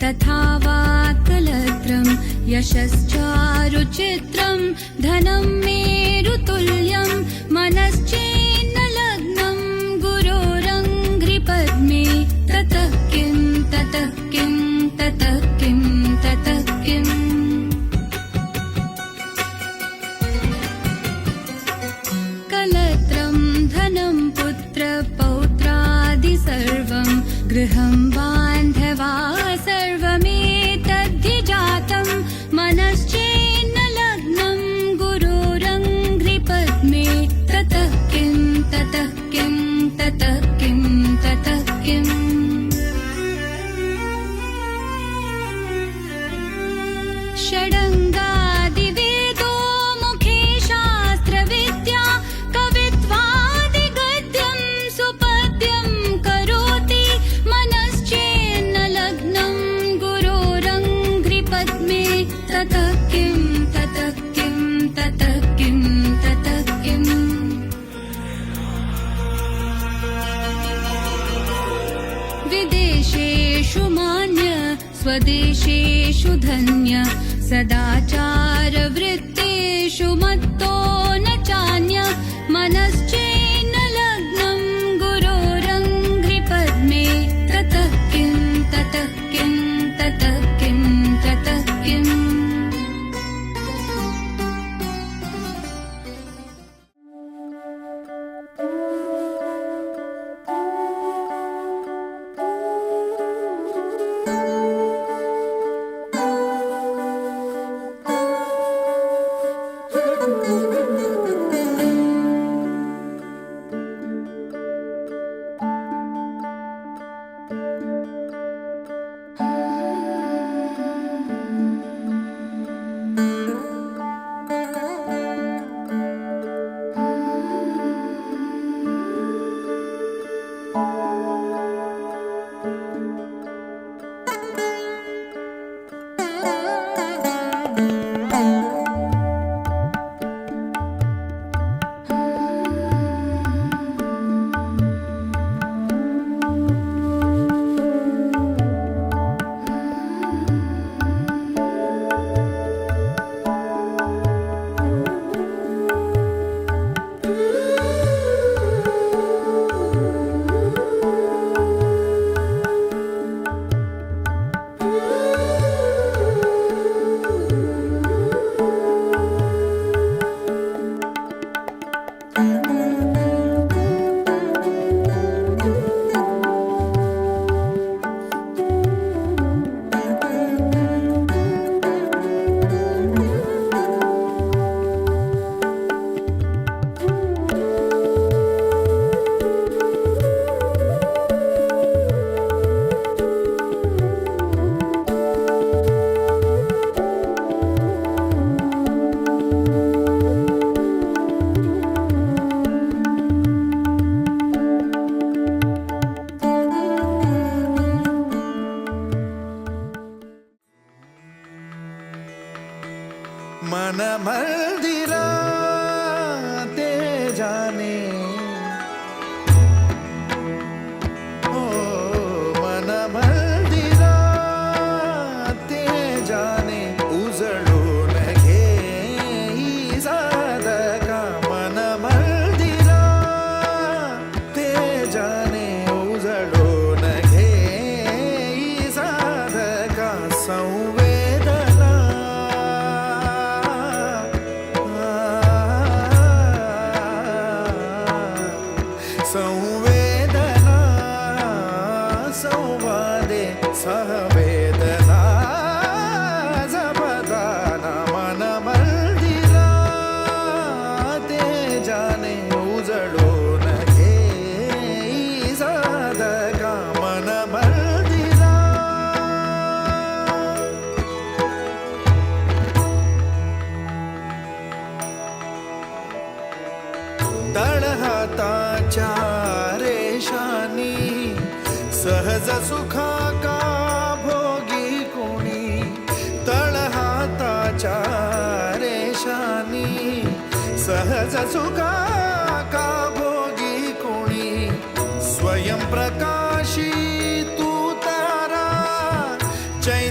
तथा वाक्कलत्रं यशश्चारुचित्रं धनं मेरुतुल्यं मनश्चेन्न लग्नं गुरोरङ्घ्रिपद्मे ततः किं ततः किं ततः किं ततः किम् कलत्रं धनं पुत्रपौत्रादि सर्वं गृहं बान्धवा सर्वमेतद्धि जातं मनश्चेन्न लग्नं गुरोरङ्घ्रिपद्मे ततः किं ततः किं ततः किं ततः किम् षडङ्गादिवेदो मुखे शास्त्रविद्या कवित्वादिगद्यं सुपद्यं करोति मनश्चेन्न लग्नं गुरोरङ्घ्रिपद्मे ततः किं ततः किं ततः किं ततः किम् विदेशेषु मान्य स्वदेशेषु धन्य सदाचारवृत्तेषु मत्तो न चान्य मनश्चेन्न लग्नं गुरोरङ्घ्रिपद्मे ततः किं ततः किं ततः किं ततः किम् मन मंदिरा ते जाने ओ मन मंदिरा ते जाने उजळून घे साधका मन मंदिरा ते जाने उजळून घे साधका संवेदना संवेदना संवादे सहवेदना जपदाना मन मंदिरा ते जाने उजळून घे साधका मन मंदिरा तळहाताच्या रेषानी सहज सुखा का भोगी कोणी तळहाताच्या रेषानी सहज सुखा का भोगी कोणी स्वयं प्रकाशी तू तारा चैतन्य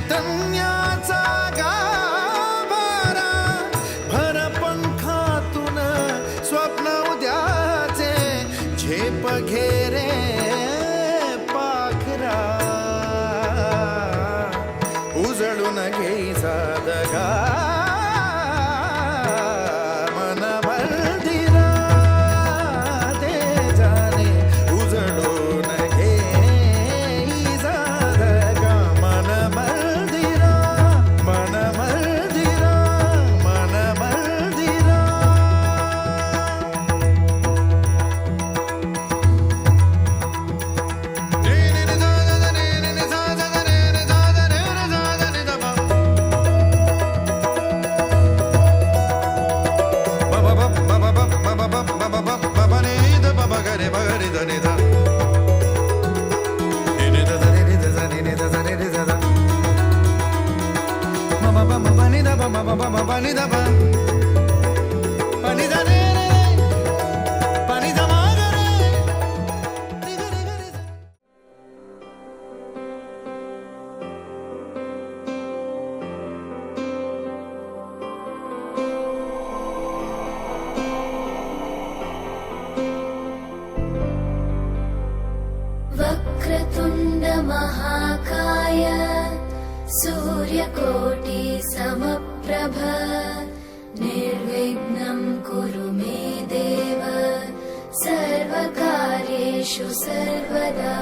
कार्येषु सर्वदा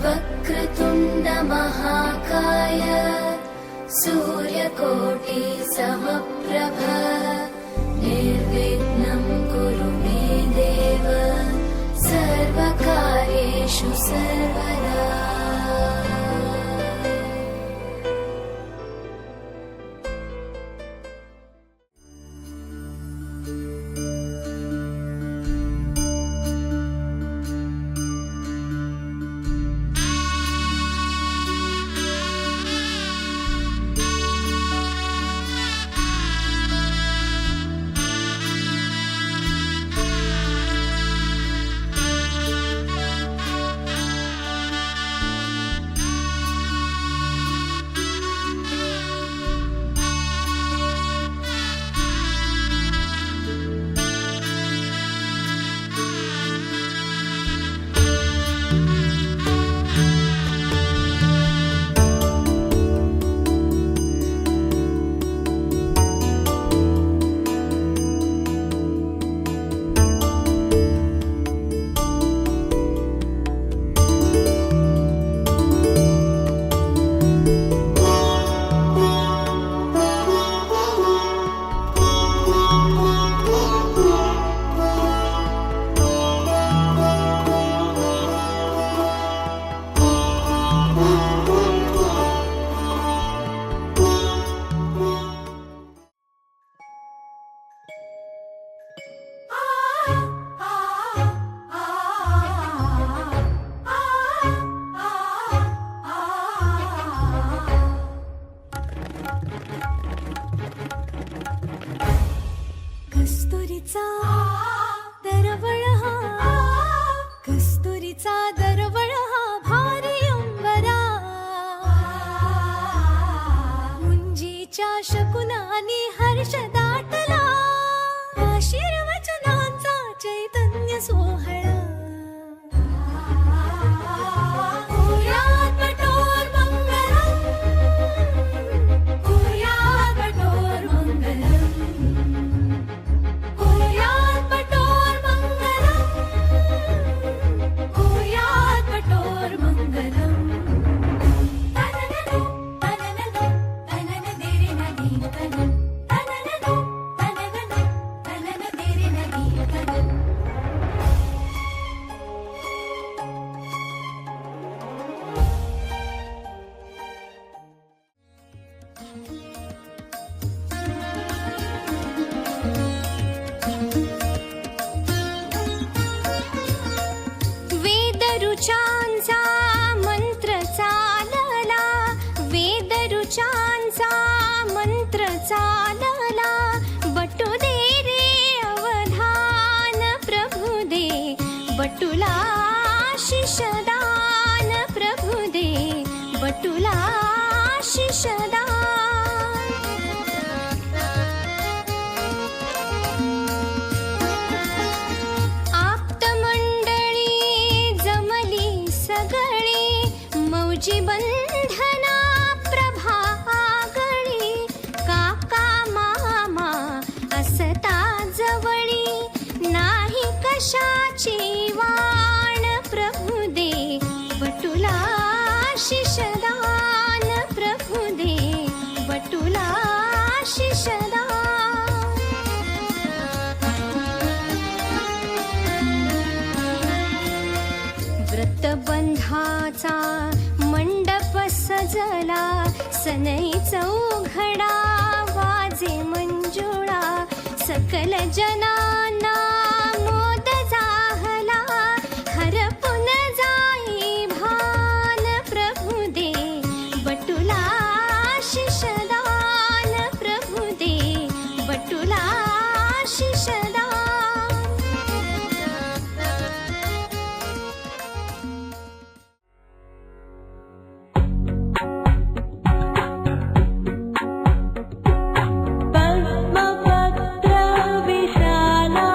वक्रतुण्ड महाकाय सूर्यकोटि समप्रभ निर्विघ्नं कुरु मे देव सर्वकार्येषु सर्वदा कस्तुरीचा दरवळ हा कस्तुरीचा दरवळ हा भारी अंबरा मुंजीच्या शकुनानी हर्ष दाटला आशीर्वचनांचा चैतन्य सोहळा वेदरुचांचा मंत्र चालला वेदरुचांचा मंत्र चालला बटू दे रे अवधान प्रभु दे बटूला शिषदान प्रभु दे बटूला शिषदान मौजी बंधना प्रभागळी काका मामा असता जवळी नाही कशाची वाण प्रभु दे बटूला शिषदान प्रभु दे बटूला शिषदान व्रतबंधाचा मंडप सजला सनई चौघडा वाजे मंजुळा सकल जनांना मोद जाहला हरपून जाई भान प्रभु दे बटूला शिषदान प्रभु दे बटूला शिषदान पद्मपत्र विशाला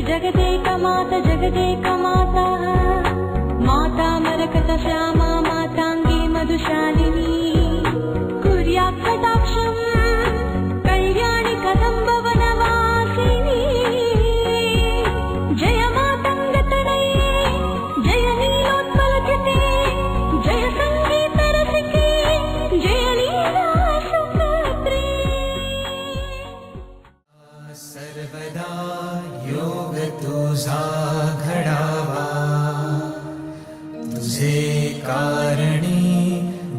जगति जगदेकमाता जगदेकमाता माता मरकत श्यामा मातांगी मधुशालिनी कुर्यात् कटाक्षं कल्याणि कदम्बवनवासिनी जय मातङ्गतनये जय नीलोत्पलकिते जय सङ्गीतरसिके जय लीलासुभद्रे सर्वदा योग तुझा घडावा तुझे कारणी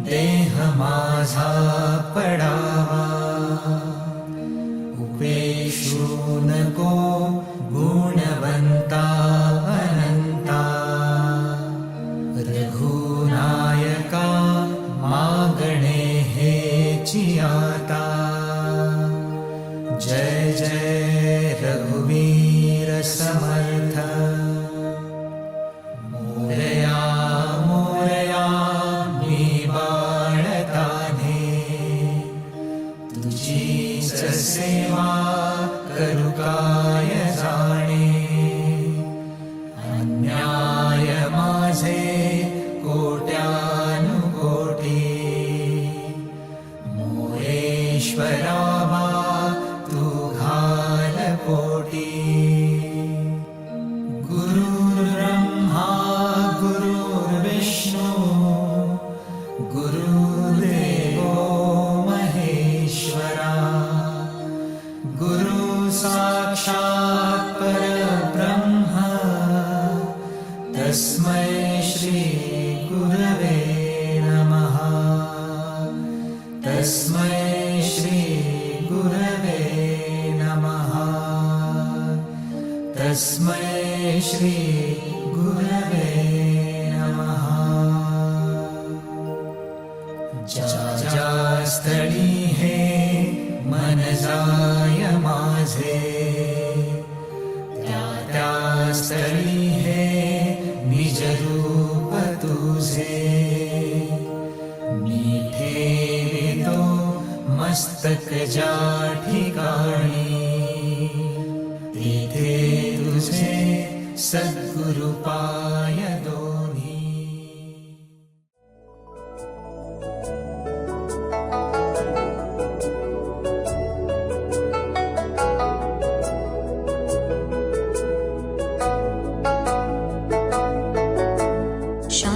देह माझा पडावा उपेशू नको गुणवंता अनंता रघुनायका मागणे हेची आता जय जय रघुवीर समर्थ मोरया मोरया मी बाळताने तुझीच सेवा करू काय जाणे अन्याय माझे कोट्यानुकोटी मोरेश्वरावा पोटी गुरुर्ब्रह्मा गुरुर्विष्णू गुरुर्देवो महेश्वरा गुरु साक्षात् परब्रह्म तस्मै श्री गुरवे नमः तस्मै श्री गुरवे तस्मै श्री गुरवे नमः ज्या स्थळी हे मन जाय माझे त्या स्थळी हे निज रूप तुझे मी ठेवितो मस्तक ज्या ठिकाणी तेथे तुझे सद्गुरु पाय दोन्ही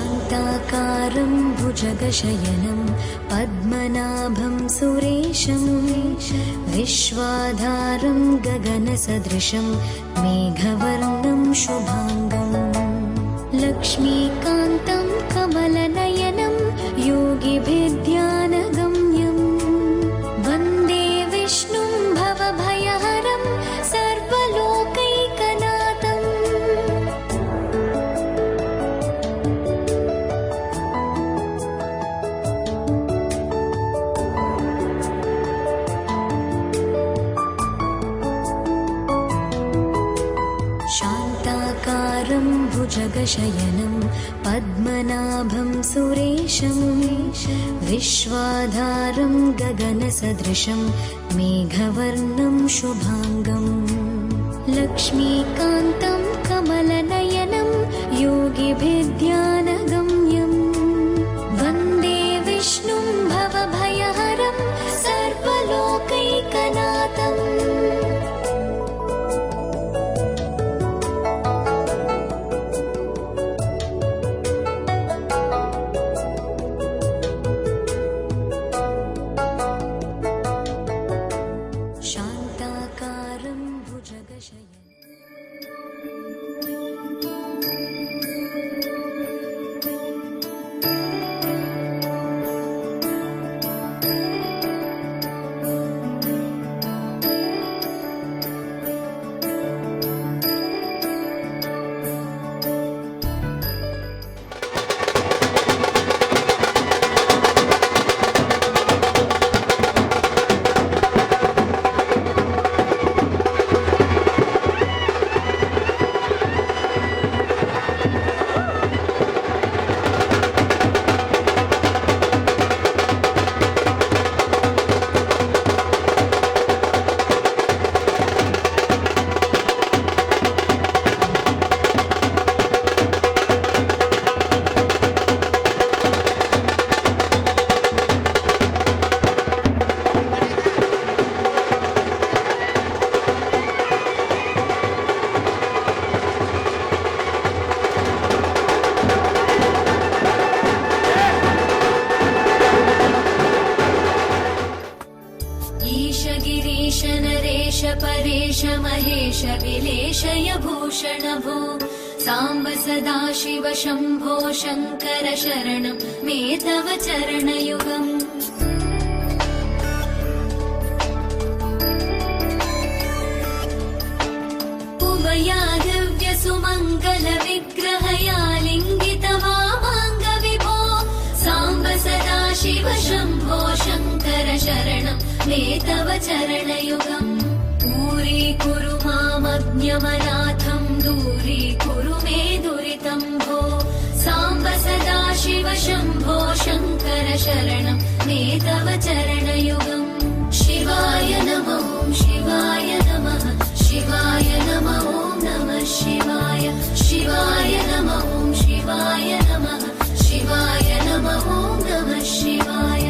शान्ताकारं भुजगशयनं पद्मनाभं सुरेशं विश्वाधारं गगनसदृशं मेघवर्णं शुभाङ्गं लक्ष्मीकान्तं कमलनयनं योगिभिर्ध्यानगम्यं वन्दे विष्णुं भवभयहरं सर्वलोकैकनाथम् शान्ताकारं भुजगशयनं पद्मनाभं सुरेशं विश्वाधारं गगनसदृशं मेघवर्णं शुभाङ्गं लक्ष्मीकान्तं कमलनयनं योगिभिर्ध्यानगम्यं वन्दे विष्णुं भवभयहरं सर्वलोकैकनाथम् शान्ताकारं भुजगशयनं ईश गिरीश नरेश परेश महेश विलेशय भूषण भो साम्ब सदा शिव शम्भो शङ्कर शरणं मे तव चरणयुगम् उमया दिव्य सुमङ्गल विग्रहया लिङ्गित वामाङ्ग विभो साम्ब सदा शिव शम्भो शङ्कर शरणं मे तव चरणयुगम् दूरीकुरु मामज्ञमनाथं दूरीकुरु मे दुरितं भो साम्ब सदा शिव शम्भो शङ्कर शरणं मे तव चरणयुगम् शिवाय नमः शिवाय नमः शिवाय नमः नमः शिवाय शिवाय नमः शिवाय नमः शिवाय नमः नमः शिवाय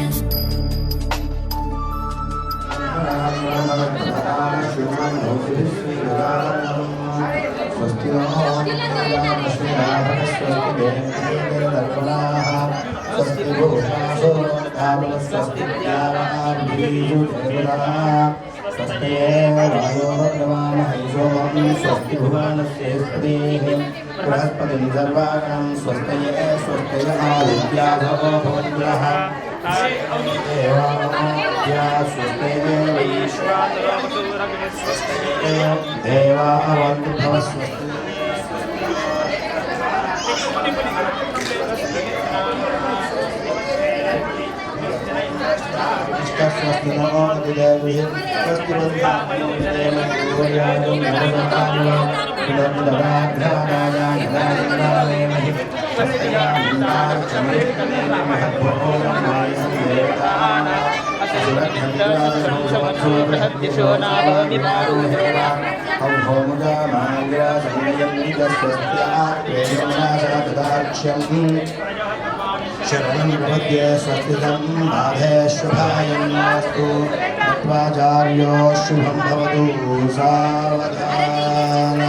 स्वस्ति भुवनस्य स्त्रीः बृहस्पतिं सर्वाणां स्वस्तये स्वस्तयः विद्याधो भवन्त्यः स्वस्तये देवाः वन्दुभव स्वस्ति नमो दिदेविः स्वस्ति शरणं प्रपद्ये स्वस्तितं बाधेश्वभायन्नास्तु मत्वाचार्यो शुभं भवतु सावधान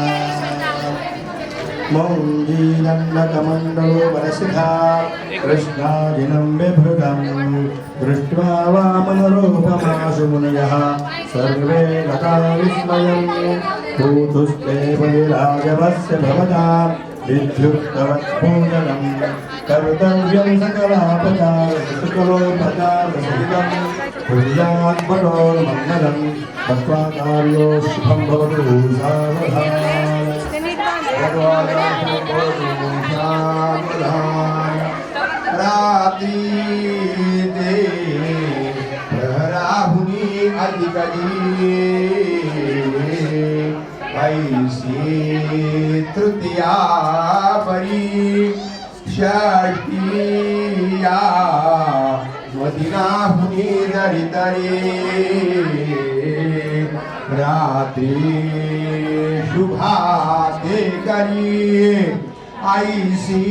मौञ्जीदण्डकमण्डलो वरसिधा कृष्णाजिनं बिभृतं दृष्ट्वा वामनरूपमाशु मुनयः सर्वे गता विस्मयं भूतुस्ते विराजवस्य भवतां विद्युत्तवत्पूजनं कर्तव्यं सकलोपचारसहितं कुर्याद्भटोर्मङ्गलं तत्त्वाचार्यो शुभं भवतु सावधान रात्रीते प्रहराहुनी अधिकजी ऐसी तृतीया परी षष्ठीया मदिनाहुनी दरितरे रात्रि शुभाते करी ऐसी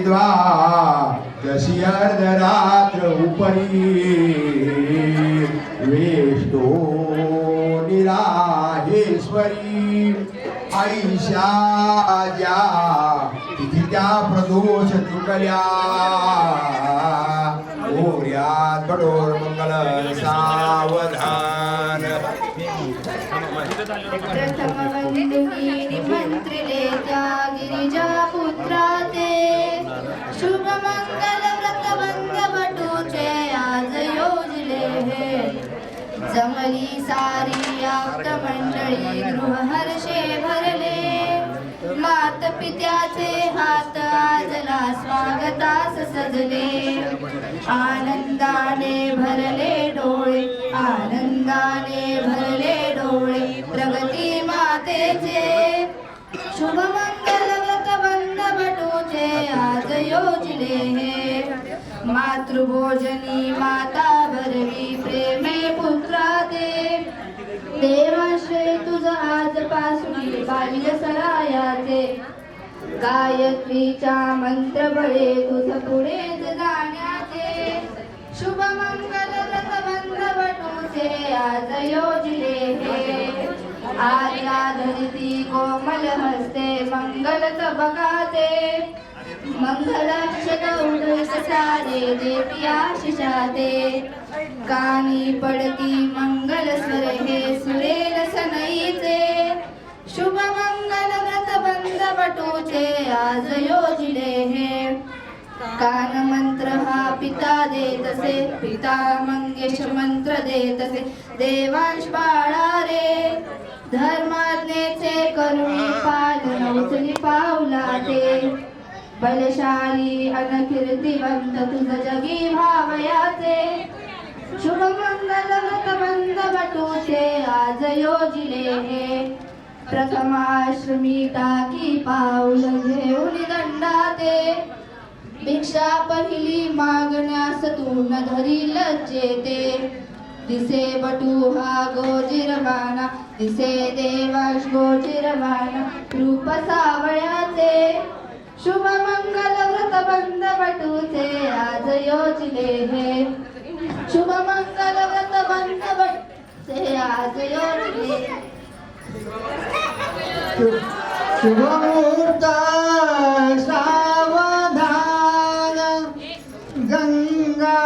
द्वादशी अर्धरात्र उपरी वेष्टो निराहेश्वरी ऐशा ज्या तिथी त्या प्रदोष चुकल्या ओर्यात कठोर मंगल सावधान प्रथमवन्दुकी निमन्त्रिले त्या गिरिजापुत्रा ते शुभमङ्गलव्रतबन्धवटूचे आज योजले हे जमली सारी आप्तमंडळी गृहहर्षे भरले मात पित्याचे हात आजला स्वागतास सजले आनंदाने भरले डोळे आनंदाने भरले डोळे प्रगती मातेचे शुभमंगल व्रतबंध बटूचे आज योजले हे मातृभोजनी माता भरवी प्रेमे पुत्रा दे देवाश्रय तुझ आजपासून बाल्य सरायाचे गायत्रीच्या मंत्र बळे तुझ पुढेच जाण्याचे शुभमंगल व्रतबंध बटूचे आज योजले हे आर्या धरती कोमल हस्ते मंगल तबकाते मंगलाक्षत उदय सारे देवी आशिषाते कानी पडती मंगल स्वर हे सुरेल सनईचे शुभ मंगल व्रत बंद बटूचे आज योजिले हे कान मंत्र हा पिता देतसे पिता मंगेश मंत्र देतसे देवांश बाळा रे धर्माज्ञेचे करुणी पालन उचली पावलाते बलशाली अनकीर्तिवंत तुझ जगी भावयाचे शुभ मंगल व्रत बंद बटूचे आज योजिले हे प्रथमाश्रमी टाकी पाऊल घेऊन दंडाते भिक्षा पहिली मागण्यास तू न धरी लज्जेते दिसे बटू हा गोजिरवाना दिसे देवाश गोजिरवाना रूप सावळ्याचे शुभ मंगल व्रत बंद बटूचे आज योजिले हे शुभ मंगल व्रत बंद बटूचे आज योजिले शुभमुहूर्त सावधान गंगा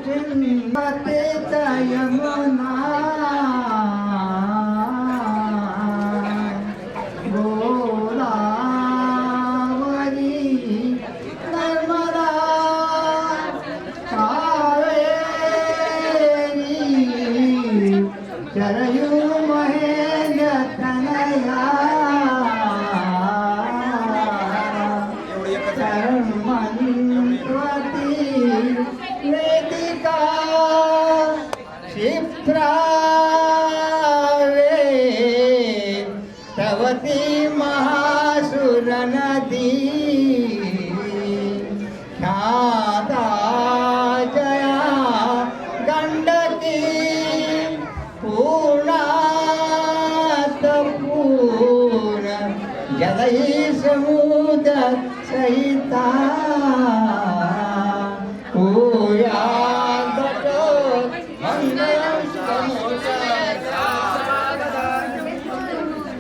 चिंबते यमुना गोदावरी नर्मदा कावेरी शरयू महेंद्र तनया वेदिका क्षिप्रा तवती महासुर नदी ख्याता जया गंडकी पूर्णात पूर्ण जलही समुद्र सहिता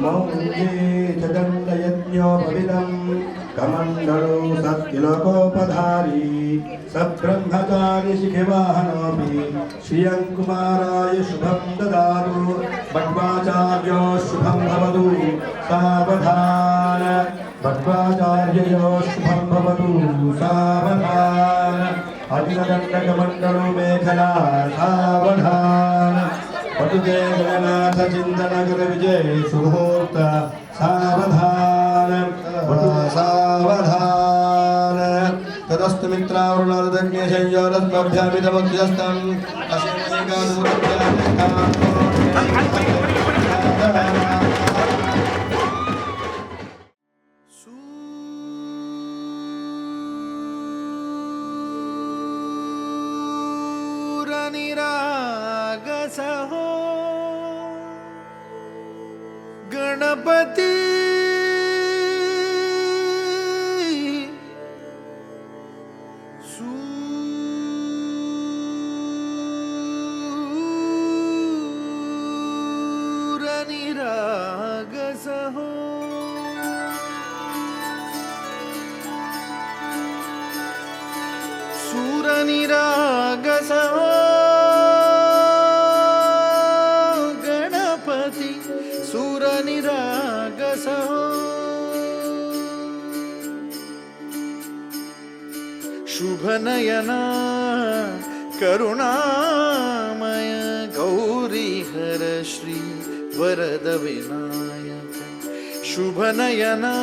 मौजे चदण्डयज्ञोपविदं कमण्डलो सत्यलोकोपधारी सब्रह्मचारि शिखिवाहनोऽपि श्रियङ्कुमाराय शुभं ददातु भट्टाचार्यो शुभं भवतु सावधान भट्टाचार्ययो शुभं भवतु सावधान अग्निदण्डकमण्डलो मेखला सावधान पटुते गणनाथ चिंतनकर विजय सुमुहूर्त सावधान पटु सावधान तदस्तु मित्रावरुणादज्ञ संयोरस्मभ्यामितमक्षस्तम् सूरनिरागसहो गणपती सूरनिरागसहो सूरनिरागसहो गणपति सूरनिरागसहो शुभनयना करुणामय गौरीहर श्री वरद विनायक शुभनयना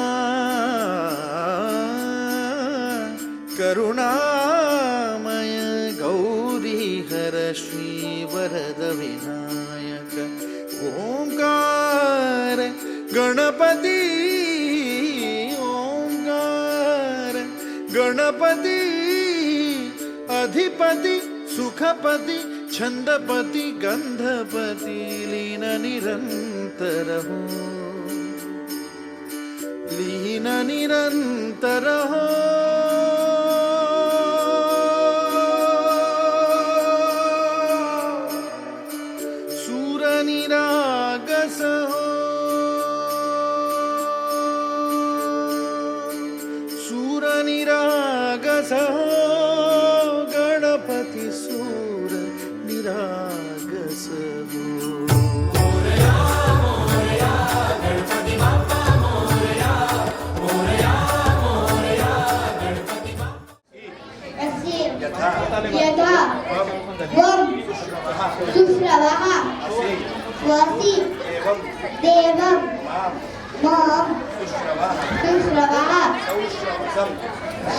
करुणामय गौरीहर श्री वरद विनायक ओंकार गणपती ओंकार गणपती अधिपति सुखपति छंदपति गंधपति लीन निरंतर हो लीन निरंतर हो सूरनिरागस हो सूरनिरागस हो सूर निरागस हो यथा वम सुश्रवः स्वस्ति देवं मम सुश्रवः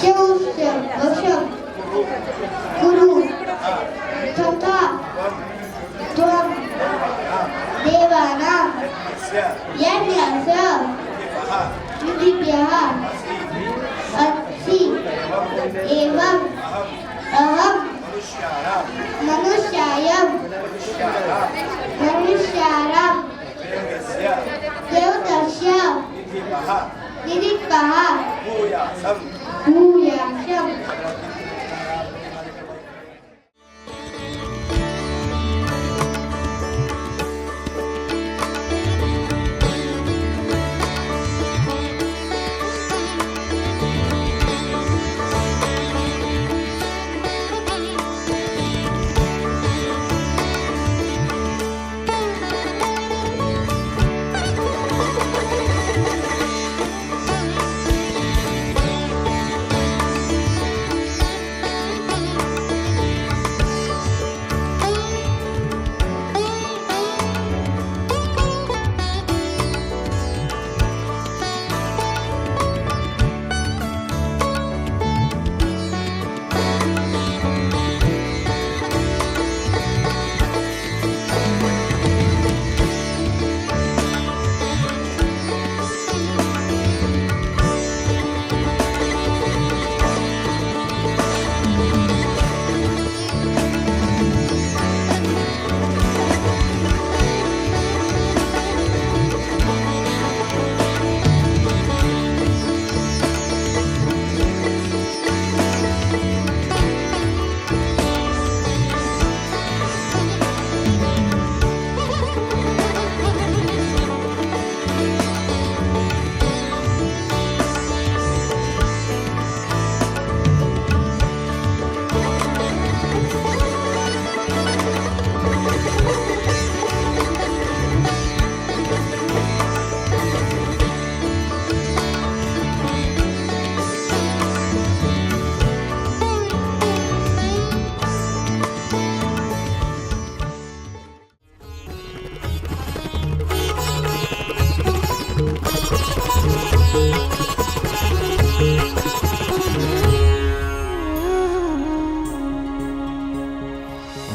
शौशवशं कुरु तथा त्वं देवानां यज्ञस्य विधिभ्यः अस्ति एवं अहं मनुष्याणां देवतस्य निरीक्षः भूयासम्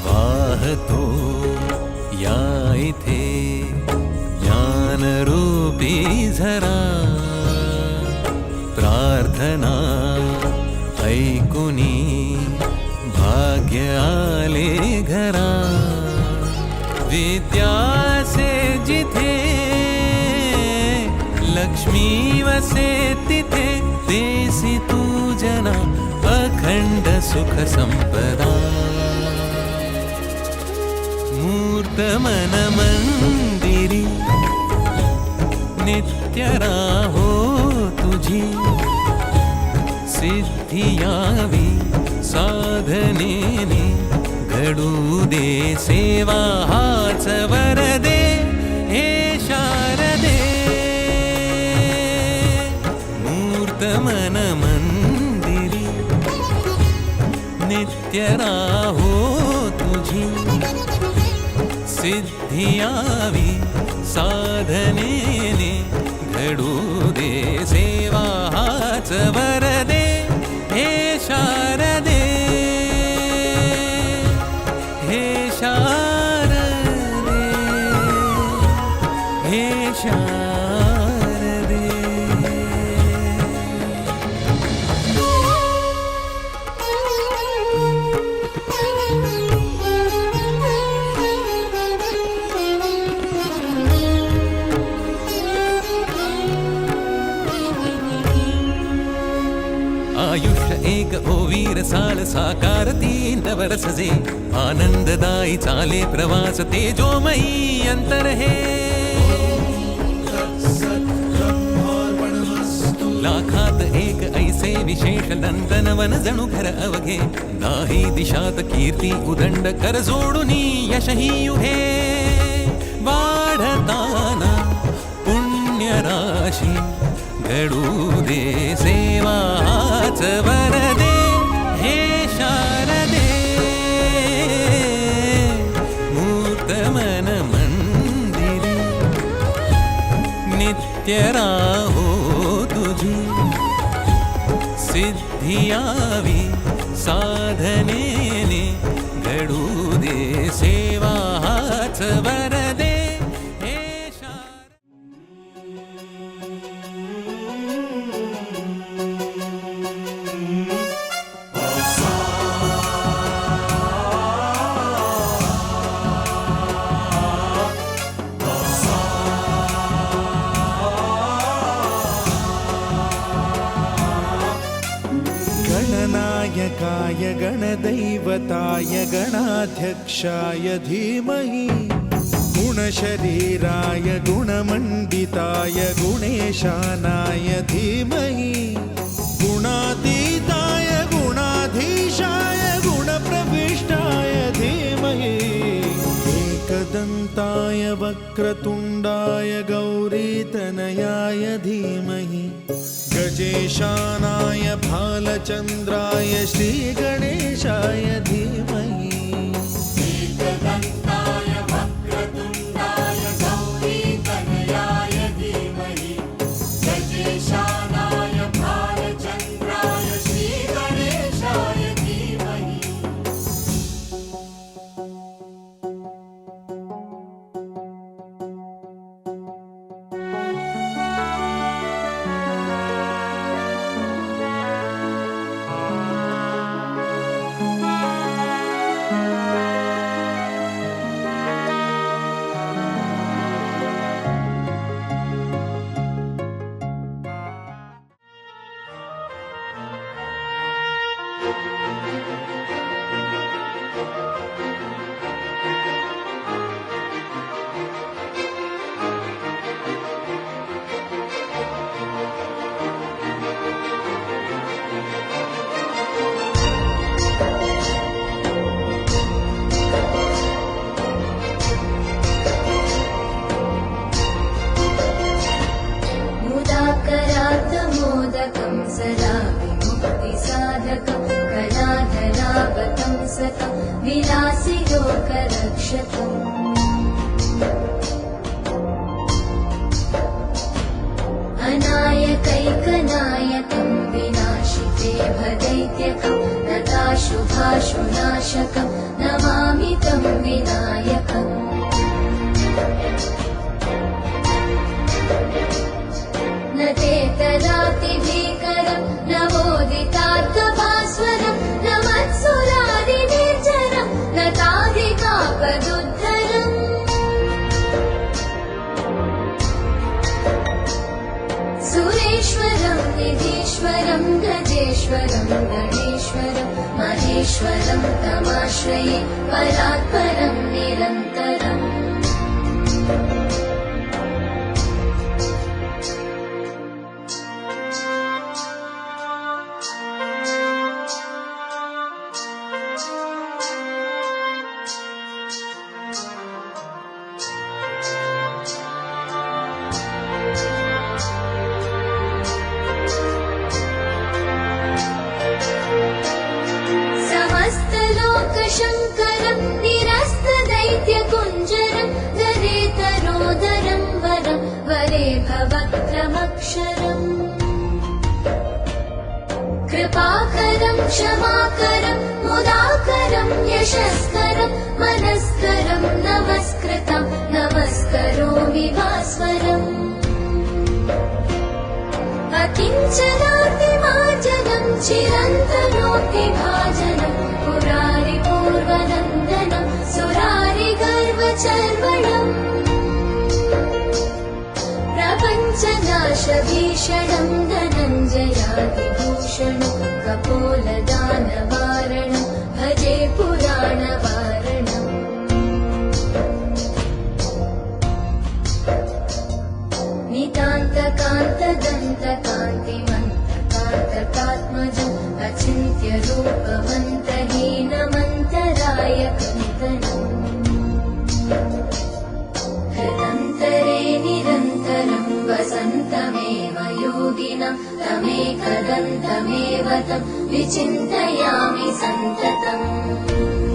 वाहतो या इथे ज्ञानरूपी झरा प्रार्थना ऐकुनी भाग्य आले घरा विद्यासे जिथे लक्ष्मी वसे तिथे देसी तू जना अखंड सुख संपदा मूर्त मन मंदिरी नित्य राहो तुझी सिद्धी यावी साधनेने घडू दे सेवा हाच वरदे हे शारदे मूर्त मन मंदिरी नित्य राहो तुझी सिद्धी यावी साधनेने घडू दे सेवा हाच वरदे हे शारदे हे शारदे हे शारदे आयुष्य एक ओवीर साल साकारती नवरसजे आनंददायी चाले प्रवास तेजोमयी अंतर हे लाखात एक ऐसे विशेष नंदनवन जणू घर अवघे नाही दिशात कीर्ती उदंड कर जोडुनी यशही युहे वाढताना पुण्य राशी घडू दे सेवाच वरदे हे शारदे मूर्त मन मंदिरे नित्य राहो तुझी सिद्धी यावी साधनेने घडू दे सेवाच वरदे हे गणनायकाय गणदैवताय गणाध्यक्षाय धीमहि गुणशरीराय गुणमण्डिताय गुणेशानाय धीमहि गुणातीताय गुणाधीशाय गुणप्रविष्टाय धीमहि एकदन्ताय वक्रतुण्डाय गौरीतनयाय धीमहि गजेशानाय भालचन्द्राय श्रीगणेशाय धीमहि एकदन्ताय वक्रतुण्डाय गौरीतनयाय धीमहि गजेशानाय भालचन्द्राय श्रीगणेशाय धीमहि सदा विमुक्तिसाधकं कलाधरावतं सतं विलासि लोकरक्षकम् अनायकैकनायकं विनाशिते भदैत्यकं नताशुभाशुनाशकं नमामि तं विनायकम् न ते तरातिभीकरं नवोदितार्थभास्वरं न मत्सुरादिनिर्जरं न ताधिकापदुद्धरम् सुरेश्वरं निधीश्वरं गजेश्वरं गणेश्वरं महेश्वरं तमाश्रये परात्परं निरन्तरम् शङ्करं निरस्तदैत्यकुञ्जरं गदेतरोदरं वरं वरे भवक्रमक्षरम् कृपाकरं क्षमाकरं मुदाकरं यशस्करं मनस्करं नमस्कृतं नमस्करोमि भास्वरम् अकिञ्चनातिमार्जनं चिरन्तनोऽतिभाजनं पुरारिपूर्वनन्दनं सुरारिगर्वचर्वणम् प्रपञ्चनाशभीषणं धनञ्जयादिभूषणं कपोलदानवारणं भजे पुराणवारणम् नितान्तकान्तदन्तकान्तिमत् एकदन्तमेव तं विचिन्तयामि सन्ततम्